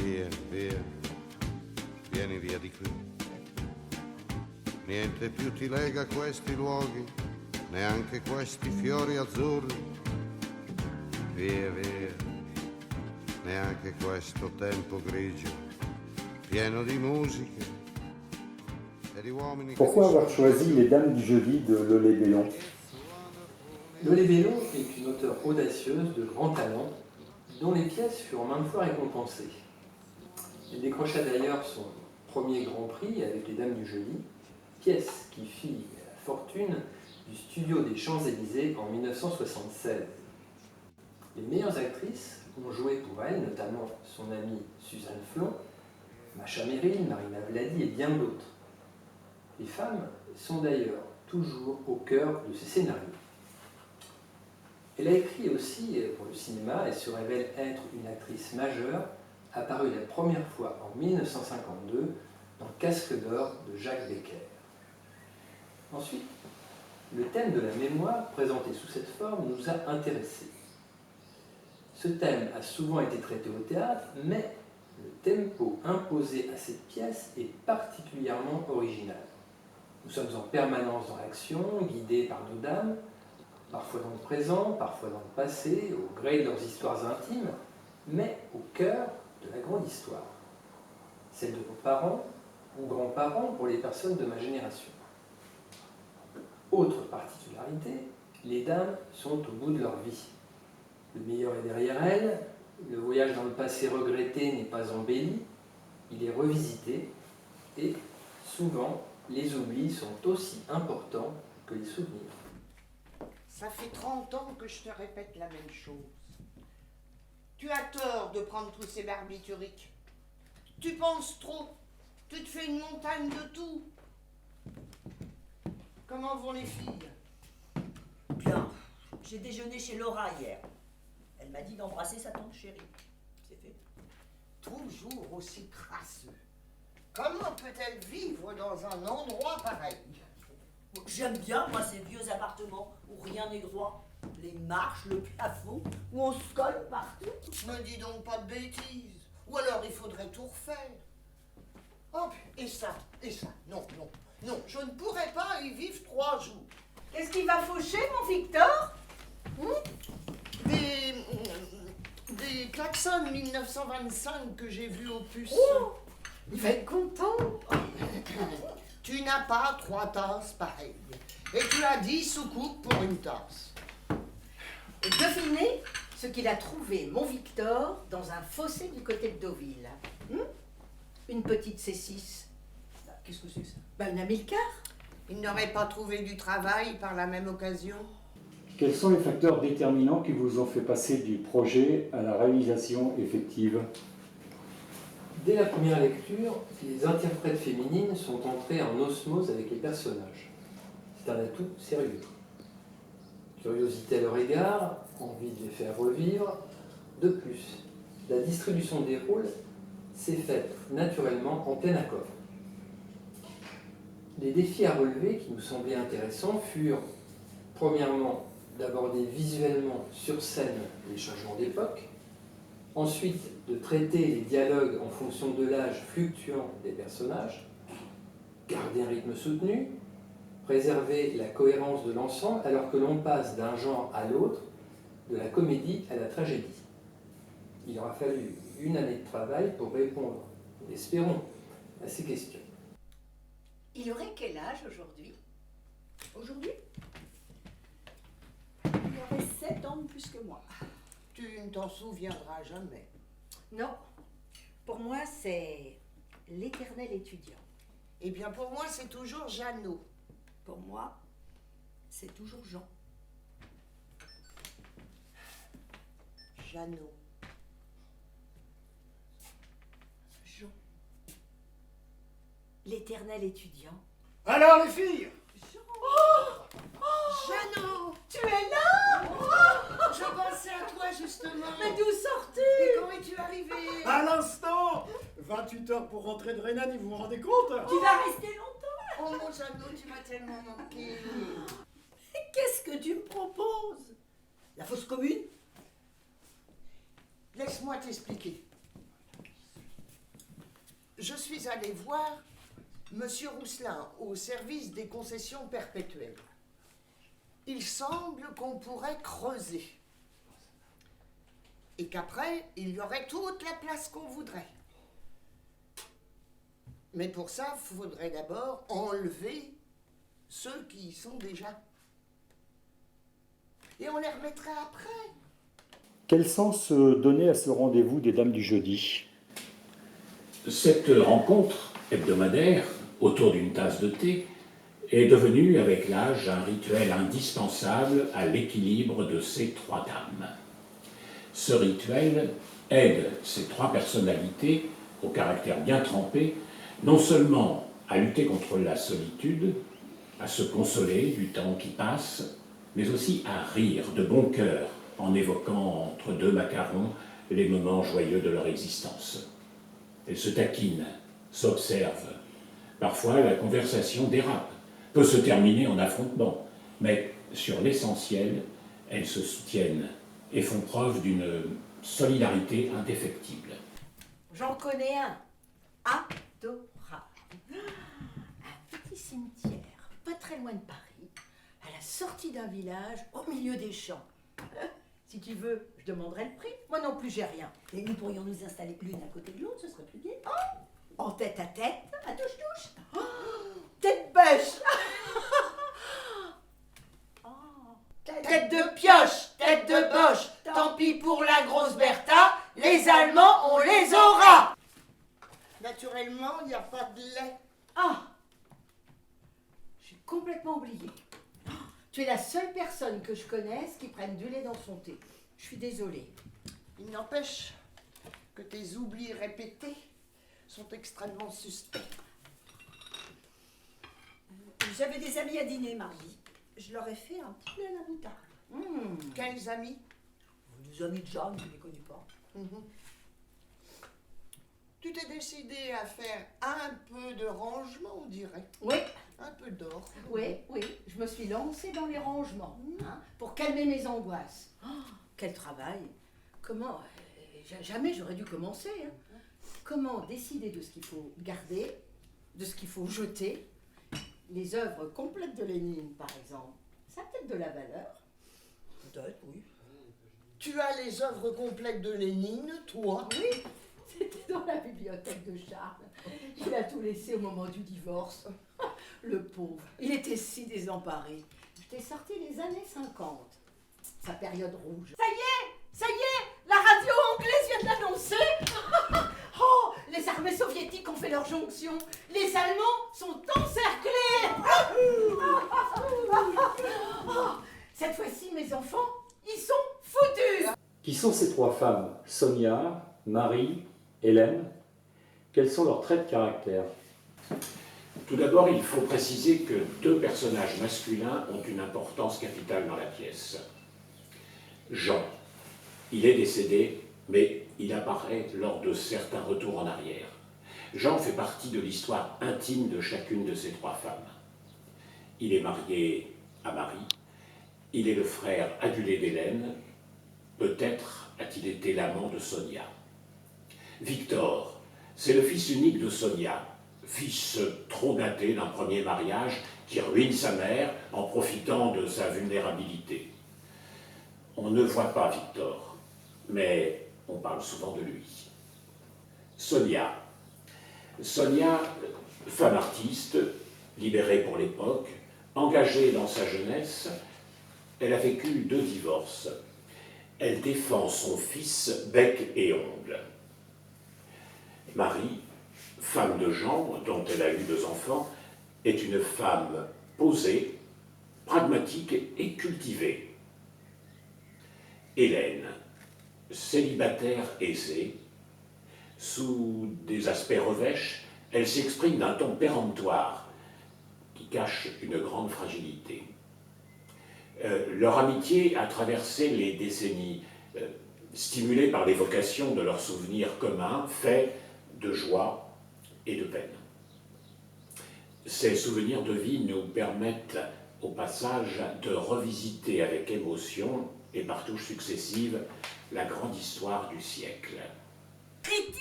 Vieni, via, vieni via di qui. Niente più ti lega a questi luoghi, neanche questi fiori azzurri. Via, via, neanche questo tempo grigio, pieno di musiche e di uomini. Pourquoi avoir choisi Les Dames du Jeudi de Lolé Bellon? Lolé Bellon est une auteure audacieuse de grand talent, dont les pièces furent maintes fois récompensées. Elle décrocha d'ailleurs son premier grand prix avec Les Dames du Jeudi, pièce qui fit la fortune du studio des Champs-Élysées en 1976. Les meilleures actrices ont joué pour elle, notamment son amie Suzanne Flon, Macha Merrill, Marina Vladi et bien d'autres. Les femmes sont d'ailleurs toujours au cœur de ses scénarios. Elle a écrit aussi pour le cinéma et se révèle être une actrice majeure, apparue la première fois en 1952 dans Casque d'or de Jacques Becker. Ensuite, le thème de la mémoire, présenté sous cette forme, nous a intéressés. Ce thème a souvent été traité au théâtre, mais le tempo imposé à cette pièce est particulièrement original. Nous sommes en permanence dans l'action, guidés par nos dames, parfois dans le présent, parfois dans le passé, au gré de leurs histoires intimes, mais au cœur de la grande histoire, celle de nos parents ou grands-parents pour les personnes de ma génération. Autre particularité, les dames sont au bout de leur vie. Le meilleur est derrière elles, le voyage dans le passé regretté n'est pas embelli, il est revisité, et souvent les oublis sont aussi importants que les souvenirs. Ça fait 30 ans que je te répète la même chose. Tu as tort de prendre tous ces barbituriques. Tu penses trop. Tu te fais une montagne de tout. Comment vont les filles? Bien. J'ai déjeuné chez Laura hier. Elle m'a dit d'embrasser sa tante chérie. C'est fait. Toujours aussi crasseux. Comment peut-elle vivre dans un endroit pareil? J'aime bien, moi, ces vieux appartements où rien n'est droit. Les marches, le plafond, où on se colle partout. Ne dis donc pas de bêtises. Ou alors il faudrait tout refaire. Oh, et ça, non, non, non, je ne pourrais pas y vivre 3 jours. Qu'est-ce qui va faucher, mon Victor? Des klaxons 1925 que j'ai vus au puce. Oh, il va être content. Tu n'as pas 3 tasses pareilles. Et tu as 10 soucoupes pour une tasse. Et devinez ce qu'il a trouvé, mon Victor, dans un fossé du côté de Deauville. Une petite C6. Qu'est-ce que c'est que ça? Une Amilcar. Il n'aurait pas trouvé du travail par la même occasion? Quels sont les facteurs déterminants qui vous ont fait passer du projet à la réalisation effective? Dès la première lecture, les interprètes féminines sont entrées en osmose avec les personnages. C'est un atout sérieux. Curiosité à leur égard, envie de les faire revivre. De plus, la distribution des rôles s'est faite naturellement en plein accord. Les défis à relever qui nous semblaient intéressants furent, premièrement, d'aborder visuellement sur scène les changements d'époque, ensuite de traiter les dialogues en fonction de l'âge fluctuant des personnages, garder un rythme soutenu, préserver la cohérence de l'ensemble alors que l'on passe d'un genre à l'autre, de la comédie à la tragédie. Il aura fallu une année de travail pour répondre, espérons, à ces questions. Il aurait quel âge aujourd'hui? Aujourd'hui? Il aurait 7 ans de plus que moi. Tu ne t'en souviendras jamais. Non. Pour moi, c'est l'éternel étudiant. Eh bien, pour moi, c'est toujours Jeannot. Pour moi, c'est toujours Jean. Jeannot. Jean. L'éternel étudiant. Alors les filles! Jeannot! Tu es là? Je pensais à toi, justement. Mais d'où sors-tu? Et quand es-tu arrivé? À l'instant! 28 heures pour rentrer de Rhénanie, vous vous rendez compte? Tu vas rester longtemps? Oh mon Jeannot, tu m'as tellement manqué. Qu'est-ce que tu me proposes? La fosse commune? Laisse-moi t'expliquer. Je suis allée voir Monsieur Rousselin au service des concessions perpétuelles. Il semble qu'on pourrait creuser. Et qu'après, il y aurait toute la place qu'on voudrait. Mais pour ça, il faudrait d'abord enlever ceux qui y sont déjà. Et on les remettrait après. Quel sens donner à ce rendez-vous des Dames du Jeudi? Cette rencontre hebdomadaire autour d'une tasse de thé est devenue avec l'âge un rituel indispensable à l'équilibre de ces trois dames. Ce rituel aide ces trois personnalités, au caractère bien trempé, non seulement à lutter contre la solitude, à se consoler du temps qui passe, mais aussi à rire de bon cœur en évoquant entre deux macarons les moments joyeux de leur existence. Elles se taquinent, s'observent. Parfois, la conversation dérape, peut se terminer en affrontement, mais sur l'essentiel, elles se soutiennent et font preuve d'une solidarité indéfectible. J'en connais un, adorable. Un petit cimetière, pas très loin de Paris, à la sortie d'un village, au milieu des champs. Si tu veux, je demanderai le prix. Moi non plus, j'ai rien. Et nous pourrions nous installer l'une à côté de l'autre, ce serait plus gai. En tête, À touche-touche. tête bêche. Tête de pioche, tête de boche. Tant pis pour la grosse Bertha, les Allemands, on les aura. Naturellement, il n'y a pas de lait. Ah, j'ai complètement oublié. Tu es la seule personne que je connaisse qui prenne du lait dans son thé. Je suis désolée. Il n'empêche que tes oublis répétés sont extrêmement suspects. J'avais des amis à dîner mardi. Je leur ai fait un poulet à la moutarde. Quels amis? Des amis de Jeanne, je ne les connais pas. Tu t'es décidé à faire un peu de rangement, on dirait. Oui, Un peu d'or. oui, je me suis lancée dans les rangements hein, pour calmer mes angoisses. Oh, quel travail! Comment jamais j'aurais dû commencer. Hein. Comment décider de ce qu'il faut garder, de ce qu'il faut jeter? Les œuvres complètes de Lénine, par exemple, ça a peut-être de la valeur. Peut-être, oui. Tu as les œuvres complètes de Lénine, toi? Oui, c'était dans la bibliothèque de Charles. Il a tout laissé au moment du divorce. Le pauvre, il était si désemparé. Je t'ai sorti les années 50, sa période rouge. Ça y est, la radio anglaise vient de l'annoncer. Oh, les armées soviétiques ont fait leur jonction. Les Allemands sont encerclés. Oh, cette fois-ci, mes enfants, ils sont foutus. Qui sont ces trois femmes? Sonia, Marie, Hélène. Quels sont leurs traits de caractère? Tout d'abord, il faut préciser que deux personnages masculins ont une importance capitale dans la pièce. Jean, il est décédé, mais il apparaît lors de certains retours en arrière. Jean fait partie de l'histoire intime de chacune de ces trois femmes. Il est marié à Marie, il est le frère adulé d'Hélène, peut-être a-t-il été l'amant de Sonia. Victor, c'est le fils unique de Sonia, fils trop gâté d'un premier mariage qui ruine sa mère en profitant de sa vulnérabilité. On ne voit pas Victor, mais on parle souvent de lui. Sonia, femme artiste, libérée pour l'époque, engagée dans sa jeunesse, elle a vécu 2 divorces. Elle défend son fils bec et ongle. Marie, femme de Jean, dont elle a eu 2 enfants, est une femme posée, pragmatique et cultivée. Hélène, célibataire aisée, sous des aspects revêches, elle s'exprime d'un ton péremptoire qui cache une grande fragilité. Leur amitié a traversé les décennies, stimulée par l'évocation de leurs souvenirs communs, faits de joie et de peine. Ces souvenirs de vie nous permettent au passage de revisiter avec émotion et par touches successives la grande histoire du siècle. Crétine.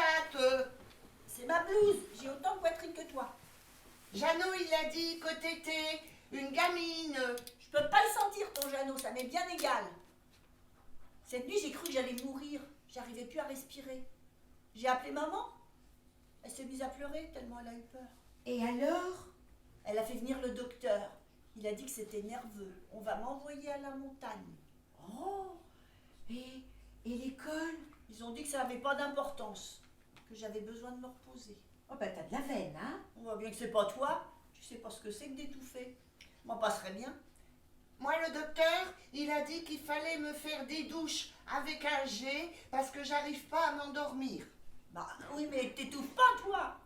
patates. C'est ma blouse, j'ai autant de poitrine que toi. Jeannot, il a dit que t'étais une gamine. Je peux pas le sentir, ton Jeannot, ça m'est bien égal. Cette nuit, j'ai cru que j'allais mourir. J'arrivais plus à respirer. J'ai appelé maman. Elle s'est mise à pleurer tellement elle a eu peur. Et alors? Elle a fait venir le docteur. Il a dit que c'était nerveux. On va m'envoyer à la montagne. Oh, et l'école? Ils ont dit que ça n'avait pas d'importance, que j'avais besoin de me reposer. Oh bah t'as de la veine, hein? On voit bien que c'est pas toi. Tu sais pas ce que c'est que d'étouffer. M'en passerait bien. Moi, le docteur, il a dit qu'il fallait me faire des douches avec un jet parce que j'arrive pas à m'endormir. Bah oui, mais t'étouffes pas, toi.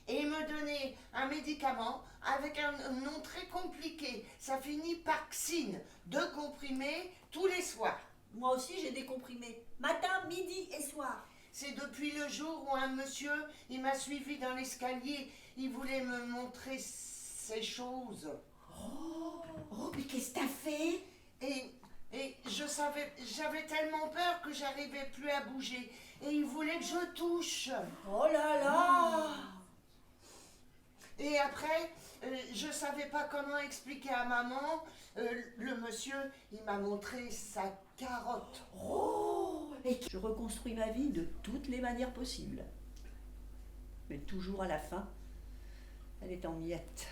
Et il me donnait un médicament avec un nom très compliqué. Ça finit par Xine, 2 comprimés tous les soirs. Moi aussi, j'ai des comprimés. Matin, midi et soir. C'est depuis le jour où un monsieur, il m'a suivi dans l'escalier. Il voulait me montrer ces choses. Oh, mais qu'est-ce que t'as fait? Et j'avais tellement peur que j'arrivais plus à bouger. Et il voulait que je touche. Oh là là. Et après, je savais pas comment expliquer à maman. Le monsieur, il m'a montré sa carotte. Oh. Et je reconstruis ma vie de toutes les manières possibles. Mais toujours à la fin, elle est en miettes.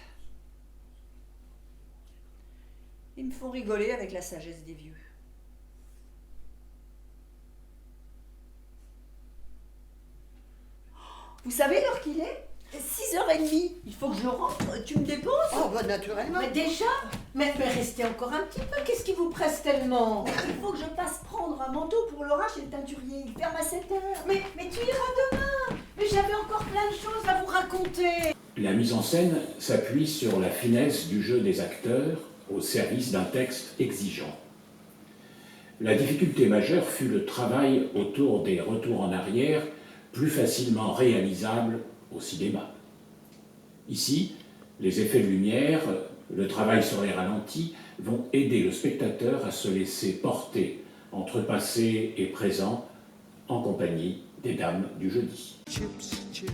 Ils me font rigoler avec la sagesse des vieux. Vous savez l'heure qu'il est? 6h30. Il faut que je rentre. Tu me déposes? Oh, bah naturellement. Mais déjà? Mais restez encore un petit peu, qu'est-ce qui vous presse tellement? Il faut que je passe prendre un manteau pour l'orage chez le teinturier. Il ferme à 7h. Mais tu iras demain. Mais j'avais encore plein de choses à vous raconter. La mise en scène s'appuie sur la finesse du jeu des acteurs au service d'un texte exigeant. La difficulté majeure fut le travail autour des retours en arrière, plus facilement réalisables au cinéma. Ici, les effets de lumière, le travail sur les ralentis vont aider le spectateur à se laisser porter entre passé et présent en compagnie des dames du jeudi. Chips, chips.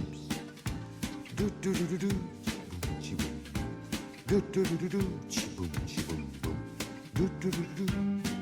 Do do do do do. Chiboum. Do do do do do. Chiboum, chiboum, boum. Do do do do do.